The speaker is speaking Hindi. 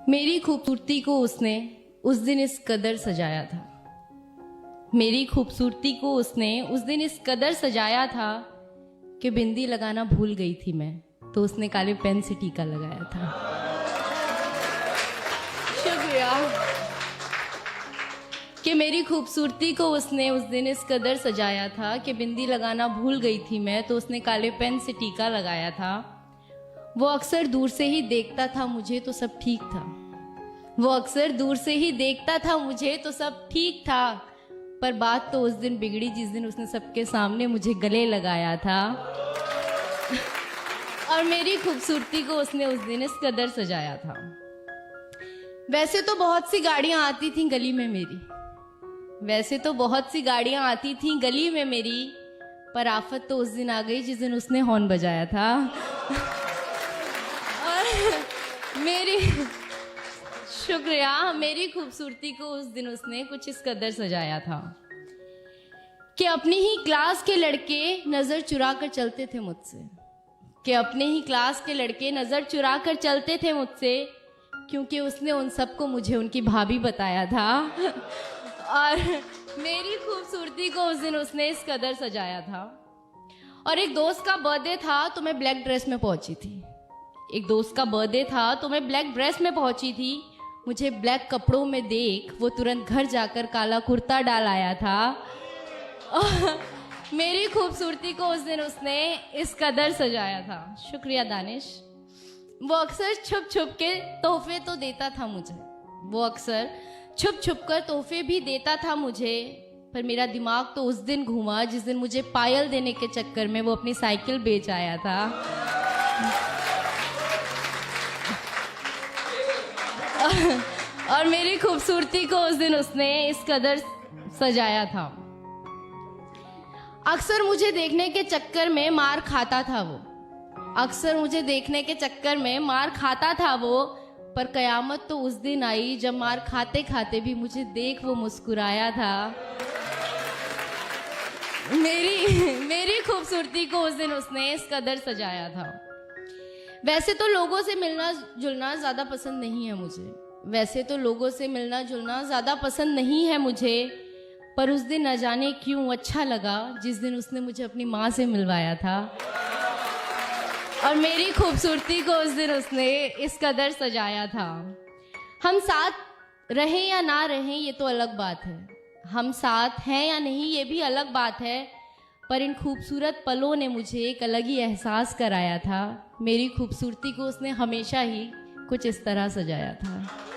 मेरी खूबसूरती को उसने उस दिन इस कदर सजाया था। मेरी खूबसूरती को उसने उस दिन इस कदर सजाया था कि बिंदी लगाना भूल गई थी मैं, तो उसने काले पेन से टीका लगाया था। शुक्रिया। कि मेरी खूबसूरती को उसने उस दिन इस कदर सजाया था कि बिंदी लगाना भूल गई थी मैं, तो उसने काले पेन से टीका लगाया था। वो अक्सर दूर से ही देखता था मुझे तो सब ठीक था। वो अक्सर दूर से ही देखता था मुझे तो सब ठीक था। पर बात तो उस दिन बिगड़ी जिस दिन उसने सबके सामने मुझे गले लगाया था। और मेरी खूबसूरती को उसने उस दिन इस कदर सजाया था। वैसे तो बहुत सी गाड़ियां आती थीं गली में मेरी, वैसे तो बहुत सी गाड़ियां आती थीं गली में मेरी, पर आफत तो उस दिन आ गई जिस दिन उसने हॉर्न बजाया था। और मेरी शुक्रिया, मेरी खूबसूरती को उस दिन उसने कुछ इस कदर सजाया था कि अपनी ही क्लास के लड़के नजर चुरा कर चलते थे मुझसे, कि अपने ही क्लास के लड़के नजर चुरा कर चलते थे मुझसे, क्योंकि उसने उन सबको मुझे उनकी भाभी बताया था। और मेरी खूबसूरती को उस दिन उसने इस कदर सजाया था। और एक दोस्त का बर्थडे था तो मैं ब्लैक ड्रेस में पहुंची थी। एक दोस्त का बर्थडे था तो मैं ब्लैक ड्रेस में पहुंची थी। मुझे ब्लैक कपड़ों में देख वो तुरंत घर जाकर काला कुर्ता डाल आया था। और मेरी खूबसूरती को उस दिन उसने इस कदर सजाया था। शुक्रिया दानिश। वो अक्सर छुप छुप के तोहफे तो देता था मुझे, वो अक्सर छुप छुप कर तोहफे भी देता था मुझे, पर मेरा दिमाग तो उस दिन घूमा जिस दिन मुझे पायल देने के चक्कर में वो अपनी साइकिल बेच आया था। और मेरी खूबसूरती को उस दिन उसने इस कदर सजाया था। अक्सर मुझे देखने के चक्कर में मार खाता था वो, अक्सर मुझे देखने के चक्कर में मार खाता था वो, पर कयामत तो उस दिन आई जब मार खाते खाते भी मुझे देख वो मुस्कुराया था। मेरी खूबसूरती को उस दिन उसने इस कदर सजाया था। वैसे तो लोगों से मिलना जुलना ज़्यादा पसंद नहीं है मुझे, वैसे तो लोगों से मिलना जुलना ज़्यादा पसंद नहीं है मुझे, पर उस दिन न जाने क्यों अच्छा लगा जिस दिन उसने मुझे अपनी माँ से मिलवाया था। और मेरी खूबसूरती को उस दिन उसने इस कदर सजाया था। हम साथ रहें या ना रहें ये तो अलग बात है, हम साथ हैं या नहीं ये भी अलग बात है, पर इन खूबसूरत पलों ने मुझे एक अलग ही एहसास कराया था। मेरी खूबसूरती को उसने हमेशा ही कुछ इस तरह सजाया था।